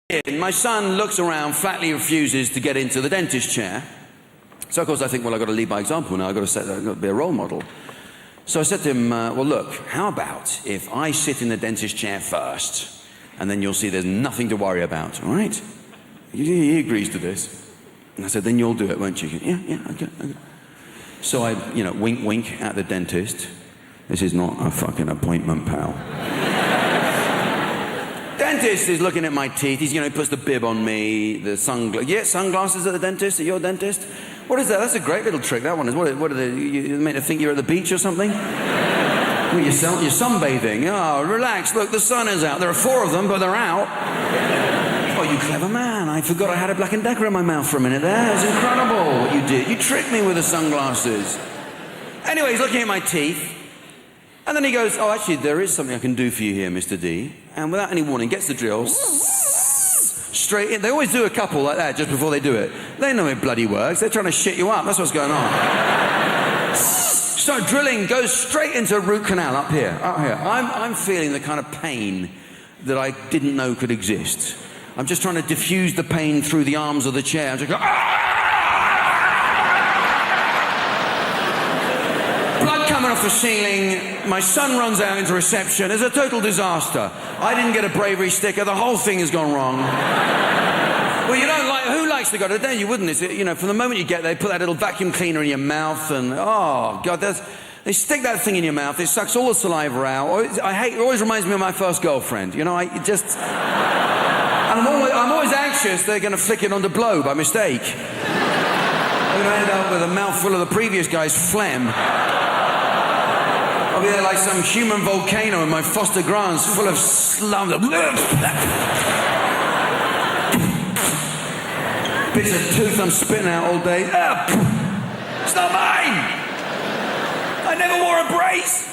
in, my son looks around, flatly refuses to get into the dentist chair. So, of course, I think, well, I've got to lead by example now. I've got to be a role model. So I said to him, well, look, how about if I sit in the dentist chair first, and then you'll see there's nothing to worry about, all right? He agrees to this. And I said, then you'll do it, won't you? Yeah, okay. So I, wink, wink at the dentist. This is not a fucking appointment, pal. Dentist is looking at my teeth. He's, puts the bib on me, the sunglasses. Yeah, sunglasses at the dentist? At your dentist? What is that? That's a great little trick, that one is. What are they? You meant to think you're at the beach or something? Well, you're sunbathing. Oh, relax. Look, the sun is out. There are 4 of them, but they're out. Oh, you clever man. I forgot I had a Black & Decker in my mouth for a minute there. It was incredible what you did. You tricked me with the sunglasses. Anyway, he's looking at my teeth. And then he goes, oh, actually, there is something I can do for you here, Mr. D. And without any warning, gets the drill. Straight in. They always do a couple like that just before they do it. They know it bloody works. They're trying to shit you up. That's what's going on. Start drilling, goes straight into a root canal up here. I'm feeling the kind of pain that I didn't know could exist. I'm just trying to diffuse the pain through the arms of the chair. I'm just going, blood coming off the ceiling. My son runs out into reception. It's a total disaster. I didn't get a bravery sticker. The whole thing has gone wrong. Well, who likes to go to the dentist? You wouldn't. From the moment you get there, they put that little vacuum cleaner in your mouth and, oh, God, they stick that thing in your mouth. It sucks all the saliva out. It always reminds me of my first girlfriend. And I'm always anxious they're going to flick it onto blow by mistake. I'm going to end up with a mouthful of the previous guy's phlegm. I'll be there like some human volcano in my Foster Grants full of slums. Bits of tooth I'm spitting out all day. It's not mine! I never wore a brace!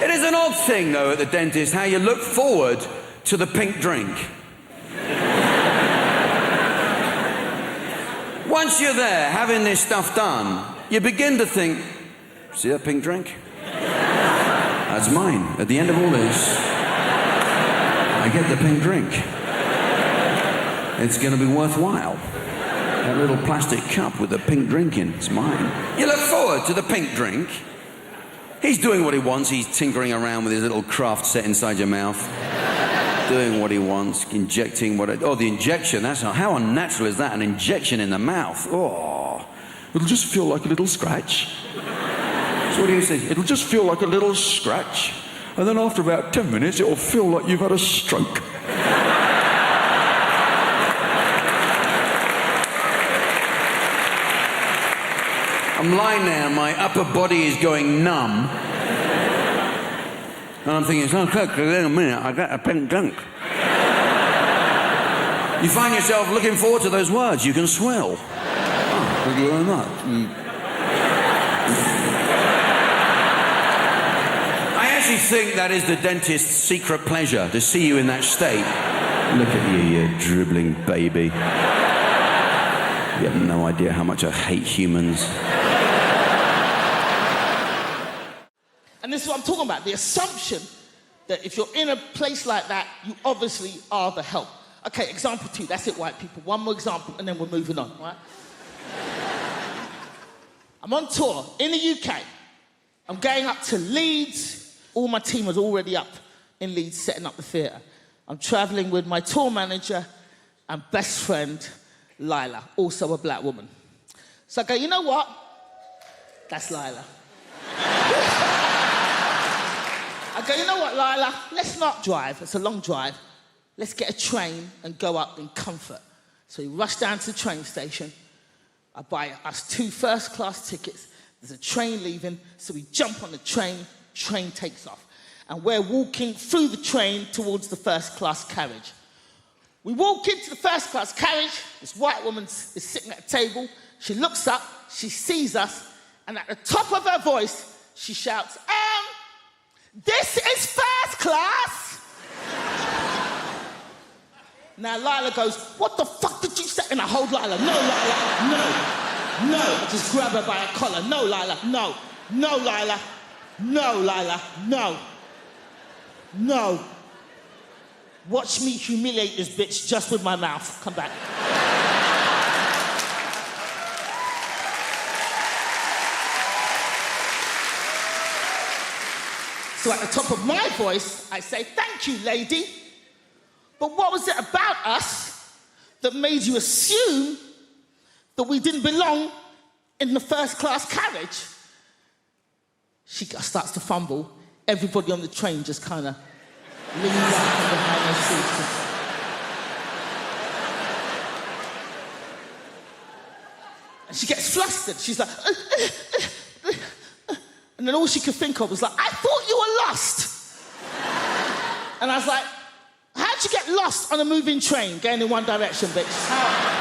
It is an odd thing, though, at the dentist, how you look forward to the pink drink. Once you're there, having this stuff done, you begin to think, see that pink drink? That's mine. At the end of all this, I get the pink drink. It's going to be worthwhile. That little plastic cup with the pink drink in, it's mine. You look forward to the pink drink. He's doing what he wants. He's tinkering around with his little craft set inside your mouth. Doing what he wants, injecting the injection, how unnatural is that? An injection in the mouth. Oh, it'll just feel like a little scratch. So what do you say? It'll just feel like a little scratch. And then after about 10 minutes, it'll feel like you've had a stroke. I'm lying there, my upper body is going numb. And I'm thinking, in a minute, I got a pink drink. You find yourself looking forward to those words you can swell. Oh, did you learn that? I actually think that is the dentist's secret pleasure, to see you in that state. Look at you, you dribbling baby. You have no idea how much I hate humans. And this is what I'm talking about, the assumption that if you're in a place like that, you obviously are the help. Okay, example 2, that's it, white people. One more example, and then we're moving on, right? I'm on tour in the UK. I'm going up to Leeds. All my team was already up in Leeds setting up the theatre. I'm travelling with my tour manager and best friend, Lila, also a black woman. So I go, you know what? That's Lila. I go, you know what, Lila? Let's not drive. It's a long drive. Let's get a train and go up in comfort. So we rush down to the train station. I buy us 2 first-class tickets. There's a train leaving, so we jump on the train. Train takes off. And we're walking through the train towards the first-class carriage. We walk into the first-class carriage. This white woman is sitting at a table. She looks up, she sees us, and at the top of her voice, she shouts, this is first class! Now Lila goes, what the fuck did you say? And I hold Lila, no, Lila, no. I just grab her by a collar, no, Lila, no. No, Lila, no, Lila, no. No. Watch me humiliate this bitch just with my mouth. Come back. So at the top of my voice, I say, thank you, lady. But what was it about us that made you assume that we didn't belong in the first-class carriage? She starts to fumble. Everybody on the train just kind of leans up from behind their seats. And she gets flustered. She's like, and then all she could think of was like, I thought you were lost. And I was like, how'd you get lost on a moving train going in one direction, bitch? How?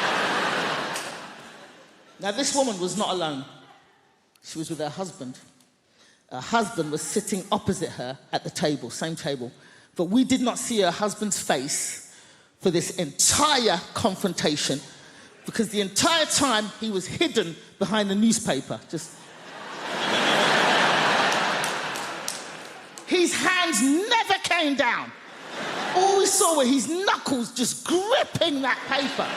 Now, this woman was not alone. She was with her husband. Her husband was sitting opposite her at the table, same table. But we did not see her husband's face for this entire confrontation because the entire time he was hidden behind the newspaper. His hands never came down. All we saw were his knuckles just gripping that paper.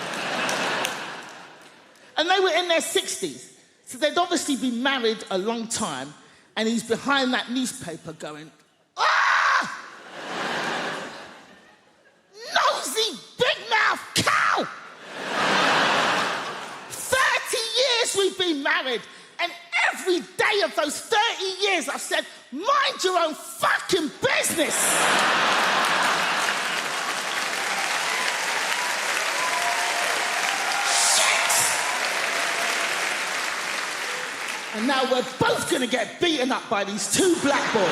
And they were in their 60s. So they'd obviously been married a long time, and he's behind that newspaper going, ah! Nosy, big-mouth cow! 30 years we've been married, and every day of those 30 years I've said, mind your own fucking business! And now we're both gonna get beaten up by these two black boys.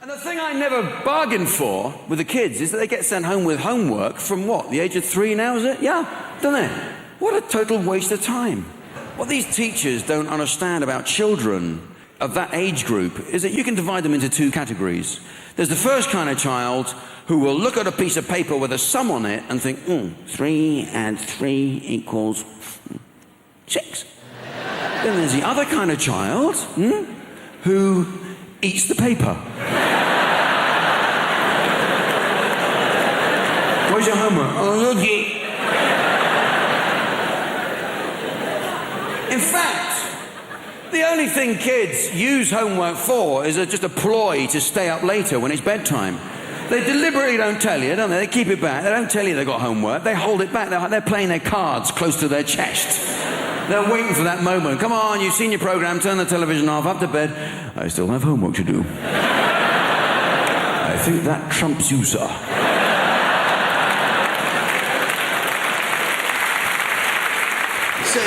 And the thing I never bargained for with the kids is that they get sent home with homework from what, the age of 3 now, is it? Yeah, don't they? What a total waste of time. What these teachers don't understand about children of that age group is that you can divide them into 2 categories. There's the first kind of child who will look at a piece of paper with a sum on it and think, 3 add 3 equals 6. Then there's the other kind of child who eats the paper. Where's your homework? Oh, look it. In fact, the only thing kids use homework for is just a ploy to stay up later when it's bedtime. They deliberately don't tell you, don't they? They keep it back. They don't tell you they've got homework. They hold it back. They're playing their cards close to their chest. They're waiting for that moment. Come on, you've seen your program. Turn the television off. Up to bed. I still have homework to do. I think that trumps you, sir. So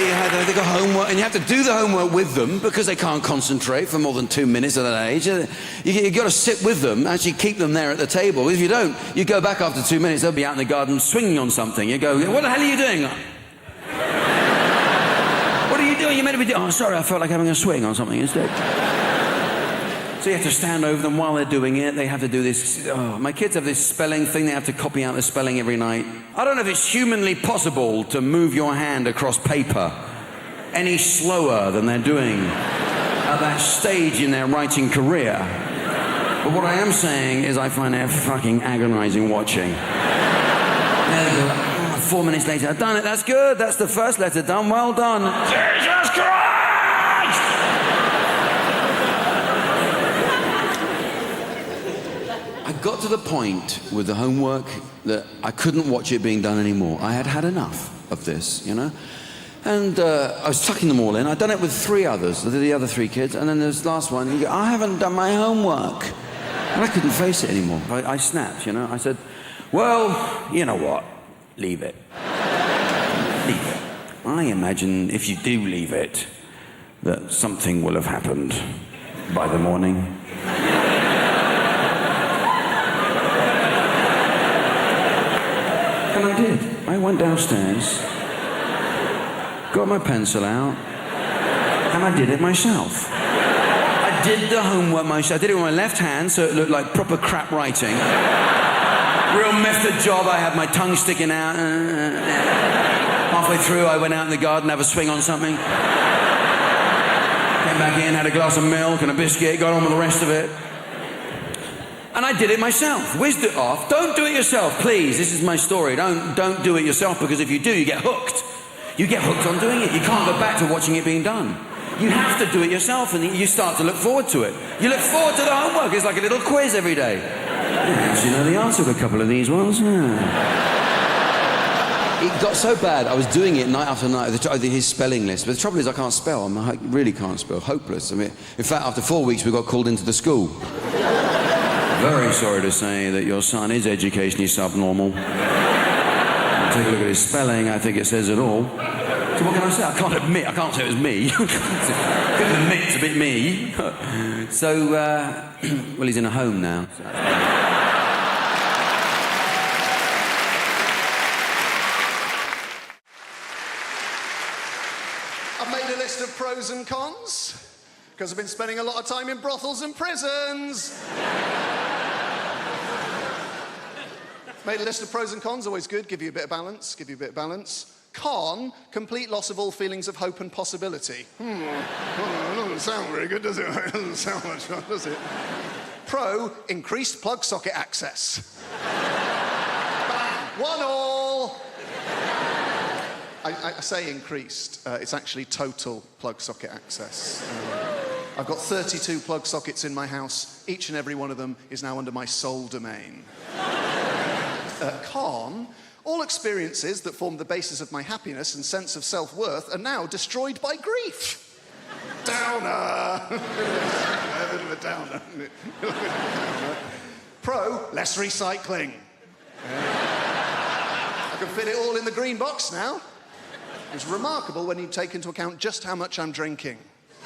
they got homework, and you have to do the homework with them because they can't concentrate for more than 2 minutes at that age. You've got to sit with them, actually keep them there at the table. If you don't, you go back after 2 minutes, they'll be out in the garden swinging on something. You go, what the hell are you doing? What are you doing? You're meant to be doing... Oh, sorry, I felt like having a swing on something instead. So you have to stand over them while they're doing it. They have to do this... Oh, my kids have this spelling thing. They have to copy out the spelling every night. I don't know if it's humanly possible to move your hand across paper any slower than they're doing at that stage in their writing career. But what I am saying is I find it fucking agonizing watching. There they go. 4 minutes later, I've done it. That's good. That's the first letter done. Well done. Jesus Christ! I got to the point with the homework that I couldn't watch it being done anymore. I had had enough of this, you know? And I was tucking them all in. I'd done it with 3 others, the other 3 kids, and then there's the last one. You go, I haven't done my homework. And I couldn't face it anymore. I snapped, you know? I said, well, you know what? Leave it. Leave it. I imagine if you do leave it, that something will have happened by the morning. And I did. I went downstairs, got my pencil out, and I did it myself. I did the homework myself. I did it with my left hand, so it looked like proper crap writing. Real method job. I had my tongue sticking out. Halfway through, I went out in the garden, have a swing on something. went back in, had a glass of milk and a biscuit, got on with the rest of it. And I did it myself, whizzed it off. Don't do it yourself, please. This is my story. Don't do it yourself, because if you do, you get hooked. You get hooked on doing it. You can't go back to watching it being done. You have to do it yourself, and you start to look forward to it. You look forward to the homework. It's like a little quiz every day. Yes, you know the answer to a couple of these ones. It got so bad, I was doing it night after night, his spelling list. But the trouble is, I can't spell. I really can't spell. Hopeless. I mean, in fact, after 4 weeks, we got called into the school. Very sorry to say that your son is educationally subnormal. Take a look at his spelling, I think it says it all. So what can I say? I can't say it was me. I couldn't admit it's a bit me. So, well, he's in a home now. So. I've made a list of pros and cons, because I've been spending a lot of time in brothels and prisons. Made a list of pros and cons, always good, give you a bit of balance. Con, complete loss of all feelings of hope and possibility. That doesn't sound very good, does it? It doesn't sound much fun, does it? Pro, increased plug socket access. 1-1. I say increased, it's actually total plug socket access. I've got 32 plug sockets in my house. Each and every one of them is now under my sole domain. Con, all experiences that formed the basis of my happiness and sense of self-worth are now destroyed by grief. Downer. A bit of a downer, isn't it? Pro, less recycling. I can fit it all in the green box now. It's remarkable when you take into account just how much I'm drinking.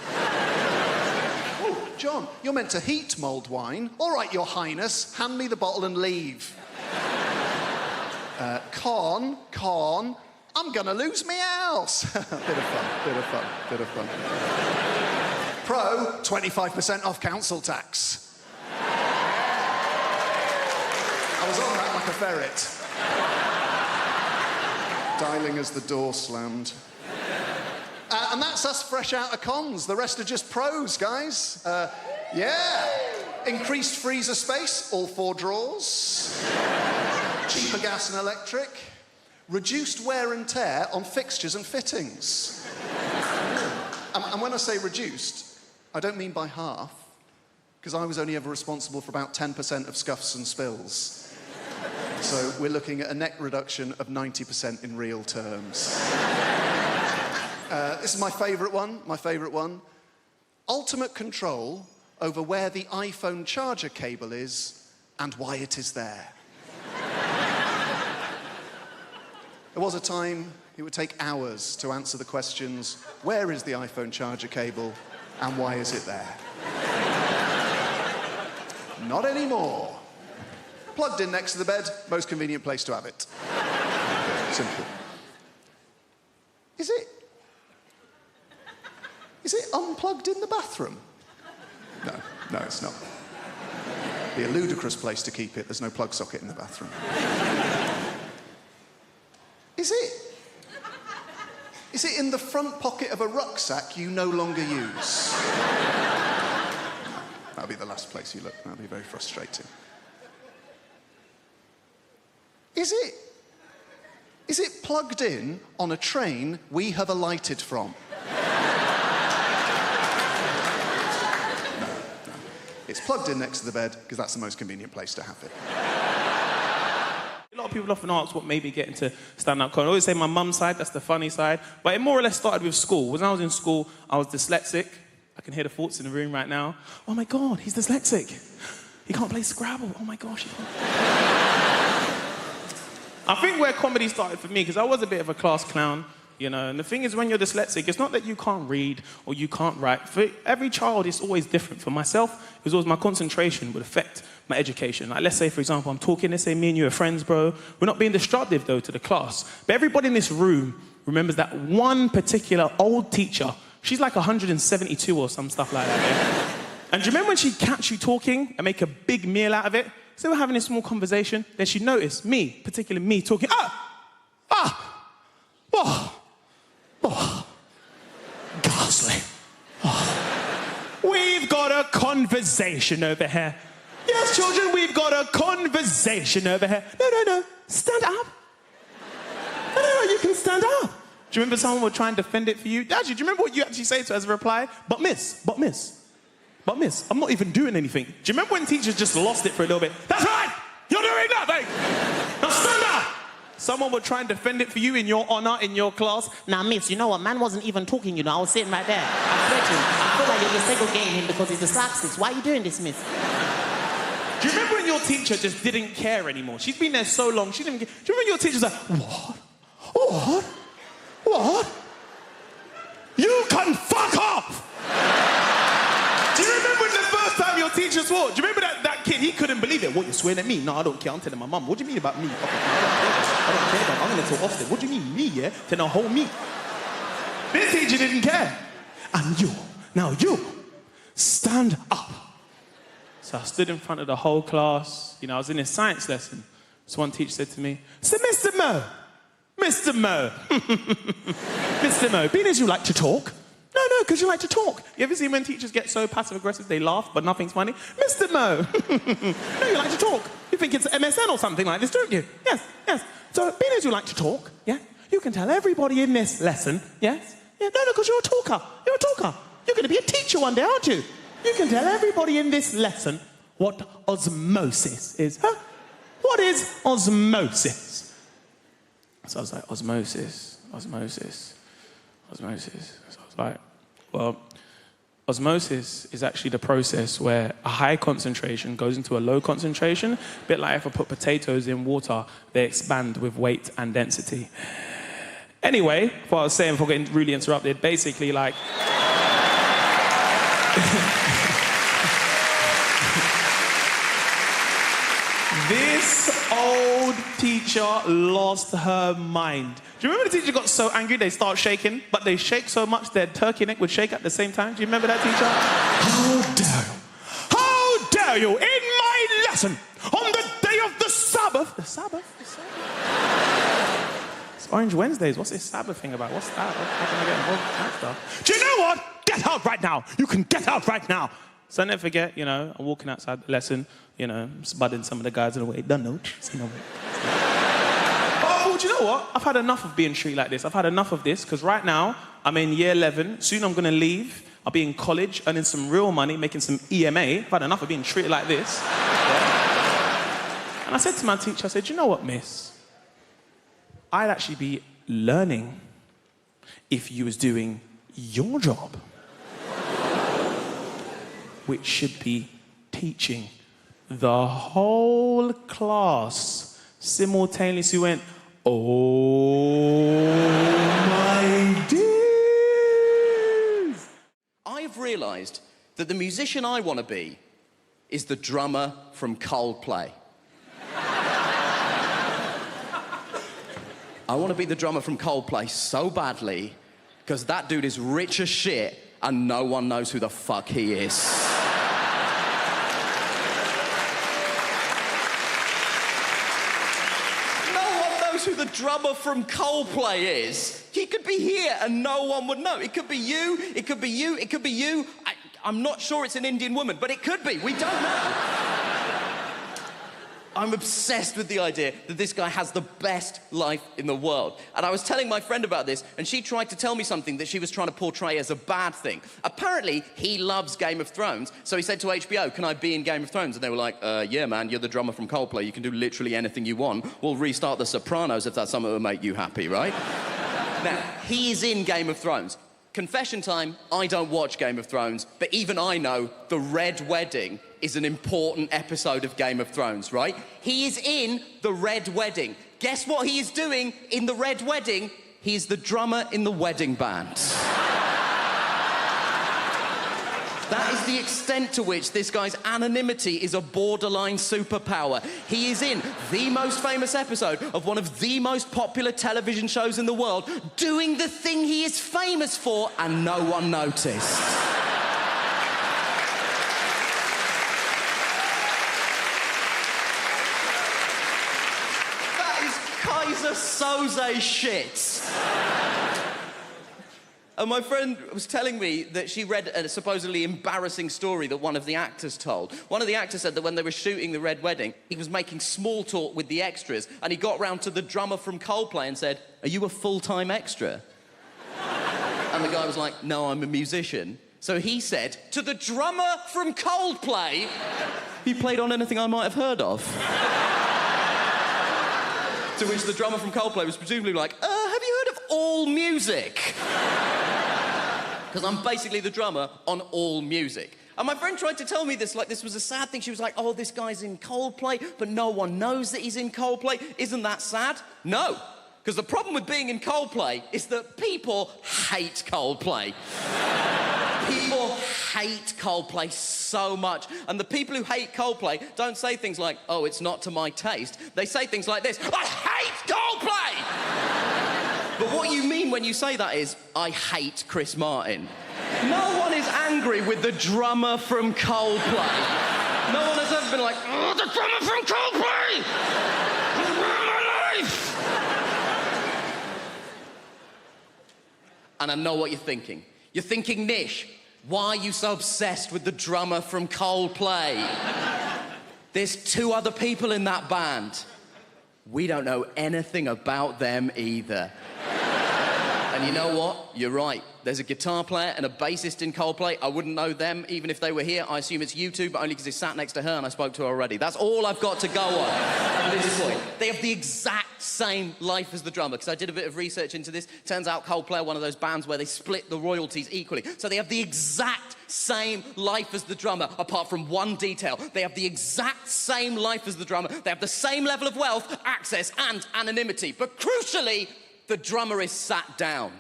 Oh, John, you're meant to heat mulled wine. All right, Your Highness, hand me the bottle and leave. Con, I'm gonna lose me house. Bit of fun. Pro, 25% off council tax. I was on that like a ferret. Dialing as the door slammed. And that's us fresh out of cons. The rest are just pros, guys. Yeah. Increased freezer space, all 4 drawers. Cheaper gas and electric. Reduced wear and tear on fixtures and fittings. And when I say reduced, I don't mean by half, because I was only ever responsible for about 10% of scuffs and spills. So we're looking at a net reduction of 90% in real terms. This is my favourite one. Ultimate control over where the iPhone charger cable is and why it is there. There was a time it would take hours to answer the questions, where is the iPhone charger cable and why is it there? Not anymore. Plugged in next to the bed, most convenient place to have it. Simple. Is it unplugged in the bathroom? No, it's not. It'd be a ludicrous place to keep it. There's no plug socket in the bathroom. Is it in the front pocket of a rucksack you no longer use? That'll be the last place you look. That'll be very frustrating. Is it plugged in on a train we have alighted from? No. It's plugged in next to the bed because that's the most convenient place to have it. A lot of people often ask what made me get into stand-up comedy. I always say my mum's side, that's the funny side. But it more or less started with school. When I was in school, I was dyslexic. I can hear the thoughts in the room right now. Oh my God, he's dyslexic. He can't play Scrabble. Oh my gosh. I think where comedy started for me, because I was a bit of a class clown, you know, and the thing is when you're dyslexic, it's not that you can't read or you can't write. For every child, it's always different. For myself, it was always my concentration would affect my education. Like, let's say, for example, I'm talking, let's say me and you are friends, bro. We're not being destructive, though, to the class. But everybody in this room remembers that one particular old teacher. She's like 172 or some stuff like that. Yeah? And do you remember when she'd catch you talking and make a big meal out of it? So we're having a small conversation, then she'd notice me, particularly me, talking, ghastly. conversation over here. Yes, children, we've got a conversation over here. No. Stand up. No, you can stand up. Do you remember someone would try and defend it for you? Actually, do you remember what you actually say to her as a reply? But miss, I'm not even doing anything. Do you remember when teachers just lost it for a little bit? That's right! You're doing nothing! Now stand up! Someone would try and defend it for you in your honor, in your class. Now, miss, you know what? Man wasn't even talking, I was sitting right there. I'm sweating. I feel like you're segregating him because he's dyslexic. Why are you doing this, miss? Do you remember when your teacher just didn't care anymore? She's been there so long, she didn't care. Do you remember your teacher's like, What? You can fuck off! Do you remember the first time your teacher swore? Do you remember that kid? He couldn't believe it. What, you're swearing at me? No, I don't care. I'm telling my mum. What do you mean about me? Okay, I don't care. I'm going to tell Austin. What do you mean, me, yeah? Tell the whole me. This teacher didn't care. And you, stand up. So I stood in front of the whole class. I was in a science lesson. So one teacher said to me, so Mr. Mo, Mr. Mo, being as you like to talk. No, because you like to talk. You ever seen when teachers get so passive-aggressive they laugh, but nothing's funny? Mr. Mo, no, you like to talk. You think it's MSN or something like this, don't you? Yes. So, being as you like to talk, yeah, you can tell everybody in this lesson, yes? Yeah, no, because you're a talker. You're going to be a teacher one day, aren't you? You can tell everybody in this lesson what osmosis is. Huh? What is osmosis? So I was like, osmosis. So I was like, well, osmosis is actually the process where a high concentration goes into a low concentration. A bit like if I put potatoes in water, they expand with weight and density. Anyway, what I was saying before getting really interrupted, basically like... This old teacher lost her mind. Do you remember the teacher got so angry they start shaking, but they shake so much their turkey neck would shake at the same time? Do you remember that teacher? How dare you, in my lesson, on the day of the Sabbath? The Sabbath? It's Orange Wednesdays. What's this Sabbath thing about? What's that? How can I get involved with that stuff? Do you know what? Get out right now. You can get out right now. So I never forget, I'm walking outside the lesson, spudding some of the guys in the way. Don't know. Oh, do you know what? I've had enough of being treated like this. I've had enough of this, because right now, I'm in year 11. Soon I'm going to leave. I'll be in college, earning some real money, making some EMA. I've had enough of being treated like this. Yeah. And I said to my teacher, I said, you know what, miss? I'd actually be learning if you was doing your job, which should be teaching. The whole class simultaneously went, oh my days. I've realised that the musician I want to be is the drummer from Coldplay. I want to be the drummer from Coldplay so badly because that dude is rich as shit and no one knows who the fuck he is. Who the drummer from Coldplay is. He could be here and no one would know. It could be you, it could be you, it could be you. I'm not sure it's an Indian woman, but it could be. We don't know. I'm obsessed with the idea that this guy has the best life in the world. And I was telling my friend about this, and she tried to tell me something that she was trying to portray as a bad thing. Apparently, he loves Game of Thrones, so he said to HBO, can I be in Game of Thrones? And they were like, yeah, man, you're the drummer from Coldplay. You can do literally anything you want. We'll restart The Sopranos if that's something that will make you happy, right? Now, he is in Game of Thrones. Confession time, I don't watch Game of Thrones, but even I know the Red Wedding is an important episode of Game of Thrones, right? He is in the Red Wedding. Guess what he is doing in the Red Wedding? He is the drummer in the wedding band. That is the extent to which this guy's anonymity is a borderline superpower. He is in the most famous episode of one of the most popular television shows in the world, doing the thing he is famous for, and no one noticed. That is Kaiser Soze shit. And my friend was telling me that she read a supposedly embarrassing story that one of the actors told. One of the actors said that when they were shooting The Red Wedding, he was making small talk with the extras, and he got round to the drummer from Coldplay and said, "Are you a full-time extra?" And the guy was like, "No, I'm a musician." So he said to the drummer from Coldplay, "He played on anything I might have heard of?" To which the drummer from Coldplay was presumably like, "Have you heard of All Music?" Because I'm basically the drummer on All Music. And my friend tried to tell me this like this was a sad thing. She was like, "Oh, this guy's in Coldplay, but no one knows that he's in Coldplay. Isn't that sad?" No, because the problem with being in Coldplay is that people hate Coldplay. People hate Coldplay so much. And the people who hate Coldplay don't say things like, "Oh, it's not to my taste." They say things like this: "I hate Coldplay!" But what you mean when you say that is, "I hate Chris Martin." No one is angry with the drummer from Coldplay. No one has ever been like, "Oh, the drummer from Coldplay! You ruined my life!" And I know what you're thinking. You're thinking, "Nish, why are you so obsessed with the drummer from Coldplay? There's 2 other people in that band. We don't know anything about them either." And you know what? You're right. There's a guitar player and a bassist in Coldplay. I wouldn't know them even if they were here. I assume it's you two, but only because he sat next to her and I spoke to her already. That's all I've got to go on at this point. They have the exact same life as the drummer, because I did a bit of research into this. Turns out Coldplay are one of those bands where they split the royalties equally. So they have the exact same life as the drummer, apart from one detail. They have the exact same life as the drummer. They have the same level of wealth, access, and anonymity. But crucially, the drummer is sat down.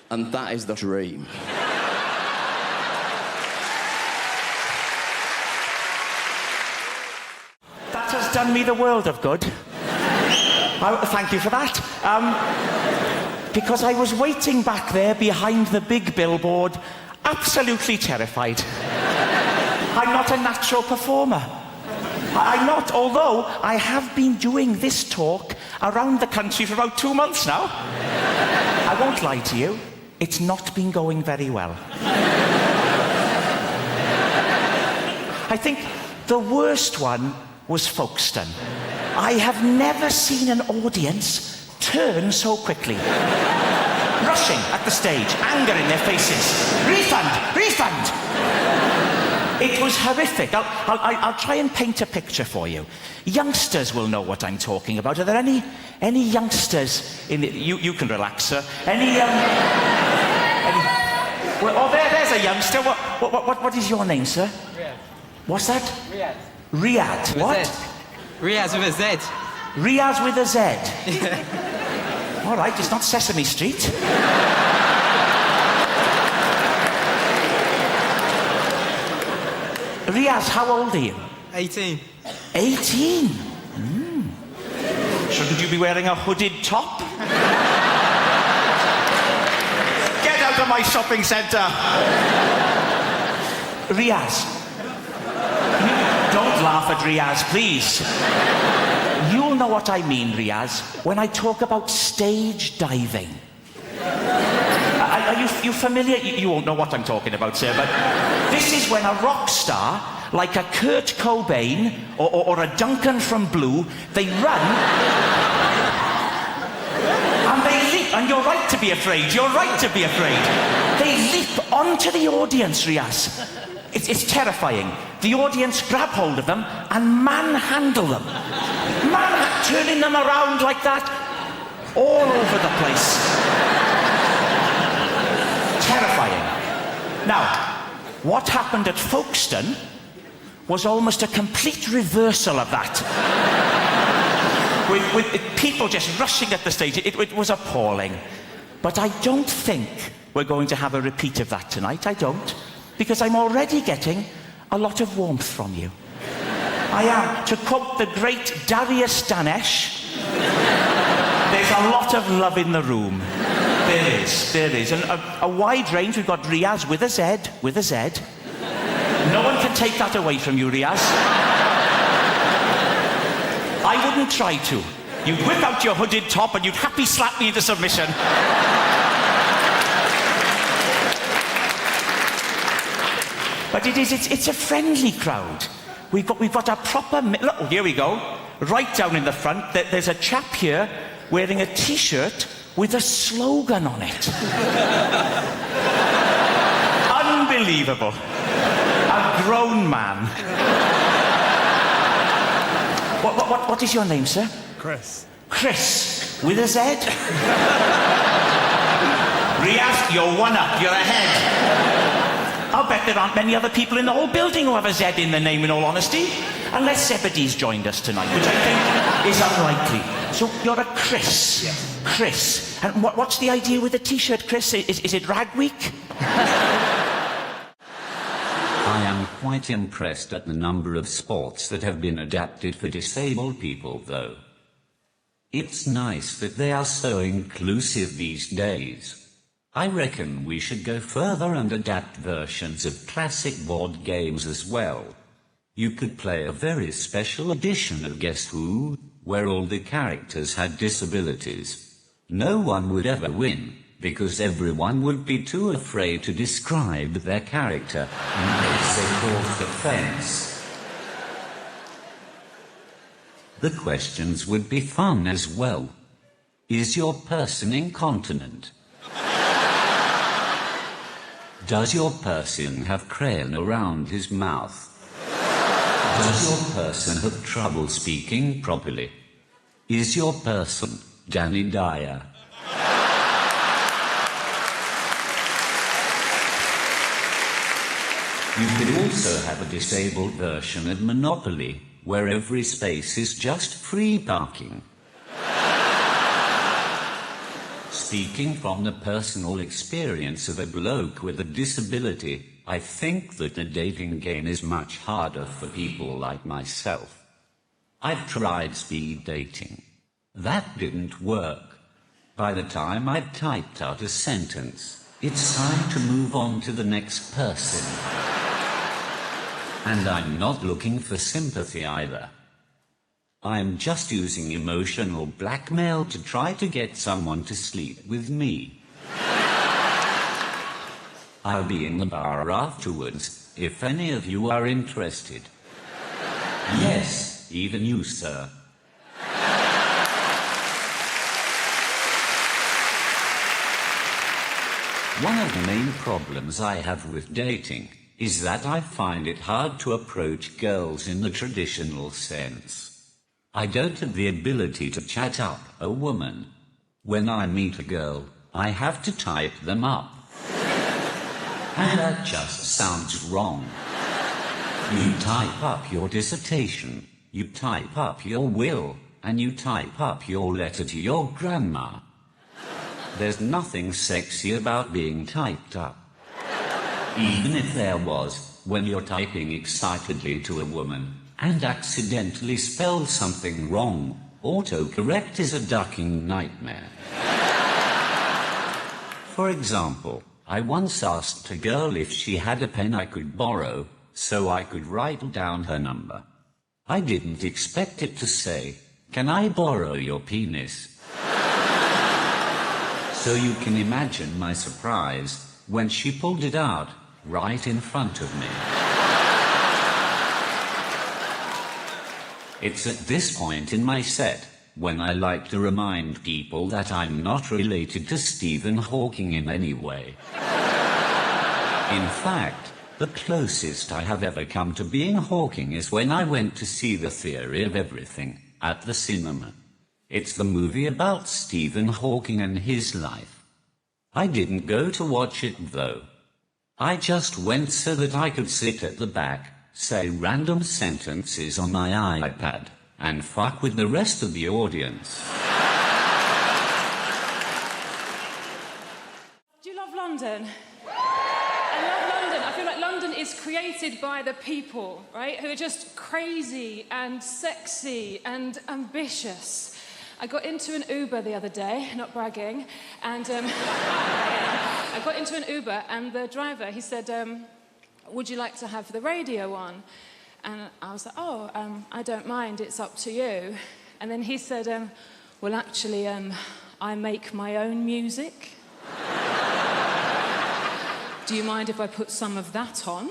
And that is the dream. That has done me the world of good. Thank you for that. Because I was waiting back there behind the big billboard, absolutely terrified. I'm not a natural performer. I'm not, although I have been doing this talk around the country for about 2 months now. I won't lie to you, it's not been going very well. I think the worst one was Folkestone. I have never seen an audience turn so quickly. Rushing at the stage, anger in their faces. Refund! Refund! It was horrific. I'll try and paint a picture for you. Youngsters will know what I'm talking about. Are there any youngsters in the... You can relax, sir. Well, oh, there's a youngster. What is your name, sir? Riyadh. What's that? Riyadh. Riyadh. What? Riyadh with a Z. Riyadh with a Z. All right, it's not Sesame Street. Riaz, how old are you? 18. 18? Shouldn't you be wearing a hooded top? Get out of my shopping centre! Riaz. Don't laugh at Riaz, please. You'll know what I mean, Riaz, when I talk about stage diving. Are you familiar? You won't know what I'm talking about, sir, but this is when a rock star, like a Kurt Cobain or a Duncan from Blue, they run and they leap. And you're right to be afraid. You're right to be afraid. They leap onto the audience, Riaz. It's terrifying. The audience grab hold of them and manhandle them. Turning them around like that, all over the place. Terrifying. Now, what happened at Folkestone was almost a complete reversal of that. with people just rushing at the stage. It was appalling. But I don't think we're going to have a repeat of that tonight. I don't. Because I'm already getting a lot of warmth from you. I am. To quote the great Darius Danesh, there's a lot of love in the room. There is. And a wide range. We've got Riaz with a Z. No one can take that away from you, Riaz. wouldn't try to. You'd whip out your hooded top and you'd happy slap me into submission. But it's a friendly crowd. We've got a proper... Look, here we go. Right down in the front, there's a chap here wearing a T-shirt with a slogan on it. Unbelievable. A grown man. What is your name, sir? Chris. Chris, with a Z? Riaz, you're one up, you're ahead. I'll bet there aren't many other people in the whole building who have a Z in their name, in all honesty. Unless Zebedee's joined us tonight, which I think is unlikely. So you're a Chris. Yes. Chris. And what's the idea with the T-shirt, Chris? Is it Rag Week? I am quite impressed at the number of sports that have been adapted for disabled people, though. It's nice that they are so inclusive these days. I reckon we should go further and adapt versions of classic board games as well. You could play a very special edition of Guess Who, where all the characters had disabilities. No one would ever win, because everyone would be too afraid to describe their character in case they caused offense. The questions would be fun as well. Is your person incontinent? Does your person have crayon around his mouth? Does your person have trouble speaking properly? Is your person Danny Dyer? You could also have a disabled version of Monopoly, where every space is just free parking. Speaking from the personal experience of a bloke with a disability, I think that the dating game is much harder for people like myself. I've tried speed dating. That didn't work. By the time I'd typed out a sentence, it's time to move on to the next person. And I'm not looking for sympathy either. I'm just using emotional blackmail to try to get someone to sleep with me. I'll be in the bar afterwards, if any of you are interested. Yes, even you, sir. One of the main problems I have with dating is that I find it hard to approach girls in the traditional sense. I don't have the ability to chat up a woman. When I meet a girl, I have to type them up. And that just sounds wrong. You type up your dissertation, you type up your will, and you type up your letter to your grandma. There's nothing sexy about being typed up. Even if there was, when you're typing excitedly to a woman, and accidentally spell something wrong, autocorrect is a ducking nightmare. For example, I once asked a girl if she had a pen I could borrow, so I could write down her number. I didn't expect it to say, "Can I borrow your penis?" So you can imagine my surprise when she pulled it out right in front of me. It's at this point in my set when I like to remind people that I'm not related to Stephen Hawking in any way. In fact, the closest I have ever come to being Hawking is when I went to see The Theory of Everything at the cinema. It's the movie about Stephen Hawking and his life. I didn't go to watch it though. I just went so that I could sit at the back, say random sentences on my iPad, and fuck with the rest of the audience. Do you love London? I love London. I feel like London is created by the people, right? Who are just crazy and sexy and ambitious. I got into an Uber the other day, not bragging, and I got into an Uber and the driver, he said, would you like to have the radio on? And I was like, I don't mind, it's up to you. And then he said, well, actually, I make my own music. Do you mind if I put some of that on?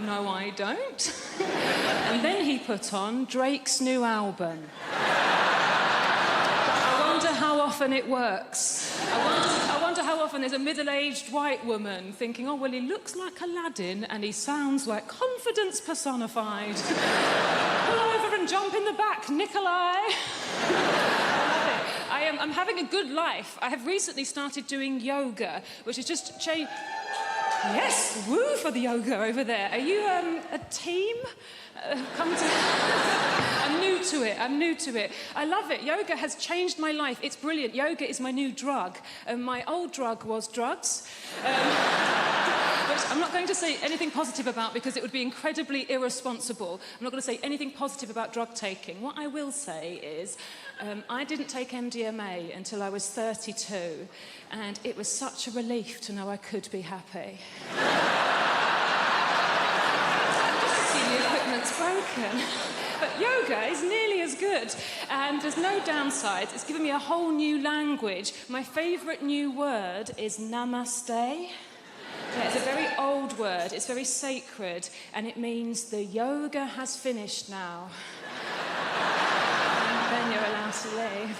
No, I don't. And then he put on Drake's new album. I wonder how often it works. I wonder how often there's a middle-aged white woman thinking, oh, well, he looks like Aladdin and he sounds like confidence personified. Pull over and jump in the back, Nikolai. I'm having a good life. I have recently started doing yoga, which is just Yes, woo for the yoga over there. Are you a team? I'm new to it. I love it. Yoga has changed my life. It's brilliant. Yoga is my new drug. My old drug was drugs. Which I'm not going to say anything positive about because it would be incredibly irresponsible. I'm not going to say anything positive about drug taking. What I will say is I didn't take MDMA until I was 32, and it was such a relief to know I could be happy. The equipment's broken. But yoga is nearly as good, and there's no downsides. It's given me a whole new language. My favourite new word is namaste. Yeah, it's a very old word, it's very sacred, and it means the yoga has finished now. And then you're allowed to leave.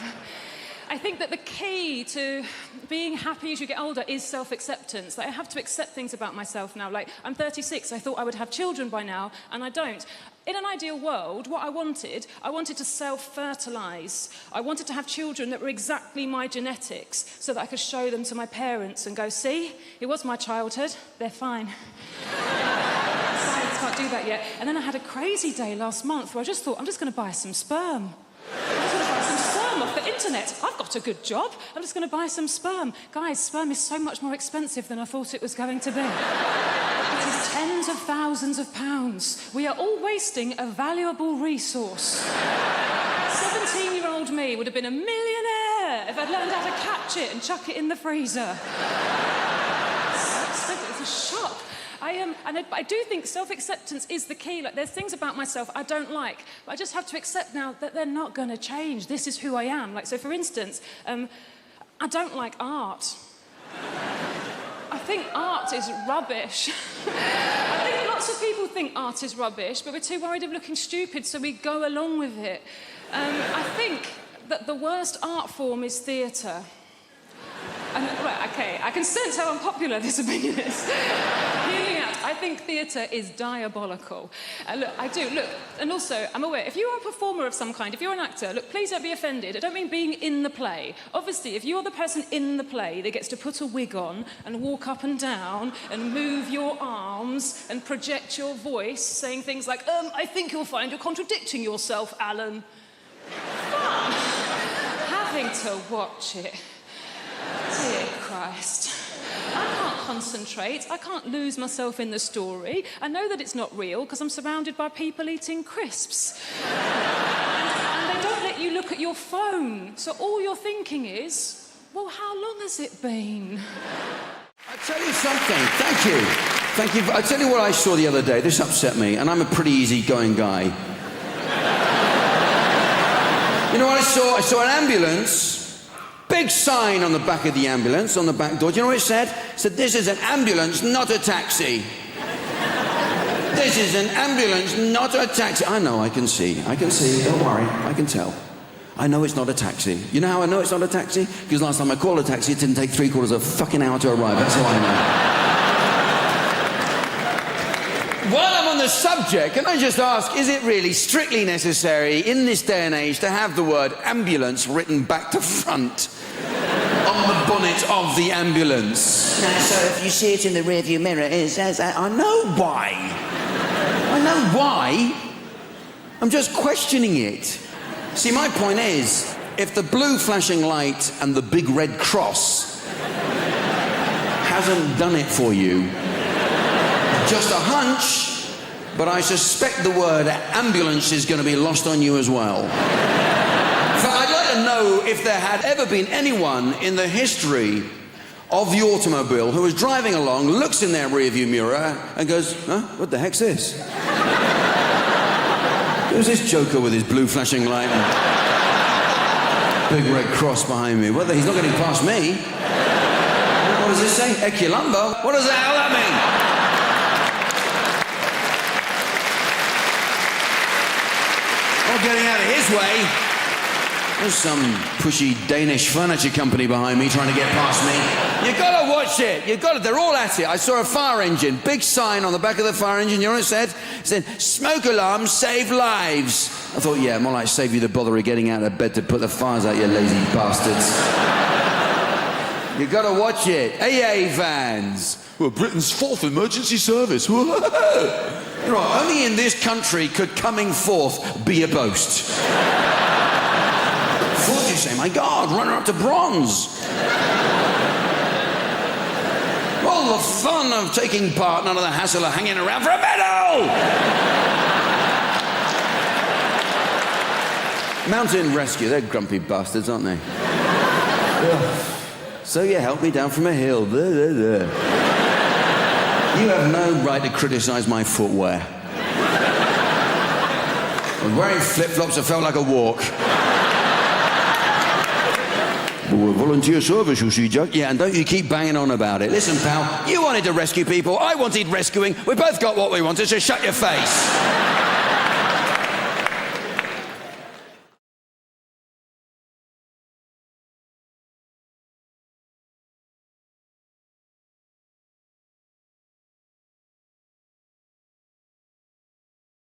I think that the key to being happy as you get older is self-acceptance. Like, I have to accept things about myself now. Like, I'm 36, I thought I would have children by now, and I don't. In an ideal world, what I wanted to self-fertilise. I wanted to have children that were exactly my genetics so that I could show them to my parents and go, see, it was my childhood, they're fine. Science can't do that yet. And then I had a crazy day last month where I just thought, I'm just going to buy some sperm. I'm just going to buy some sperm off the internet. I've got a good job. I'm just going to buy some sperm. Guys, sperm is so much more expensive than I thought it was going to be. It is tens of thousands of pounds. We are all wasting a valuable resource. 17-year-old me would have been a millionaire if I'd learned how to catch it and chuck it in the freezer. It's a shock. And I do think self-acceptance is the key. Like, there's things about myself I don't like, but I just have to accept now that they're not going to change. This is who I am. Like, so for instance, I don't like art. I think art is rubbish. I think lots of people think art is rubbish, but we're too worried of looking stupid, so we go along with it. I think that the worst art form is theatre. Right, okay, I can sense how unpopular this opinion is. Hear me out. I think theatre is diabolical. Look, I do, look, and also, I'm aware, if you are a performer of some kind, if you're an actor, look, please don't be offended. I don't mean being in the play. Obviously, if you're the person in the play that gets to put a wig on and walk up and down and move your arms and project your voice, saying things like, I think you'll find you're contradicting yourself, Alan. Fun. Having to watch it. Dear Christ. I can't concentrate. I can't lose myself in the story. I know that it's not real because I'm surrounded by people eating crisps. And they don't let you look at your phone. So all you're thinking is, well, how long has it been? I tell you something. Thank you. Thank you. I tell you what I saw the other day. This upset me, and I'm a pretty easygoing guy. You know what I saw? I saw an ambulance. Big sign on the back of the ambulance, on the back door. Do you know what it said? It said, this is an ambulance, not a taxi. This is an ambulance, not a taxi. I know, I can see, don't worry, I can tell. I know it's not a taxi. You know how I know it's not a taxi? Because last time I called a taxi, it didn't take 3/4 of a fucking hour to arrive. That's how I know. While I'm on the subject, can I just ask, is it really strictly necessary in this day and age to have the word ambulance written back to front on the bonnet of the ambulance? No, so if you see it in the rearview mirror, it says, I know why. I know why. I'm just questioning it. See, my point is, if the blue flashing light and the big red cross hasn't done it for you, just a hunch, but I suspect the word ambulance is going to be lost on you as well. So I'd like to know if there had ever been anyone in the history of the automobile who was driving along, looks in their rearview mirror and goes, huh, what the heck's this? Who's this joker with his blue flashing light? Big red cross behind me. Well, he's not getting past me. What does this say? Eculumbo? What does the hell that mean? Not getting out of his way. There's some pushy Danish furniture company behind me trying to get past me. You gotta watch it. You gotta. They're all at it. I saw a fire engine. Big sign on the back of the fire engine. You know what it said? It said, "Smoke alarms save lives." I thought, yeah, more like save you the bother of getting out of bed to put the fires out, you lazy bastards. You gotta watch it. AA vans. Well, Britain's 4th emergency service. Right, only in this country could coming forth be a boast. 4th, you say, my God, runner up to bronze. All the fun of taking part, none of the hassle of hanging around for a medal. Mountain rescue, they're grumpy bastards, aren't they? So you helped me down from a hill. You have no right to criticize my footwear. I was wearing flip-flops that felt like a walk. Volunteer service, you see, Jack. Yeah, and don't you keep banging on about it. Listen, pal, you wanted to rescue people, I wanted rescuing. We both got what we wanted, so shut your face.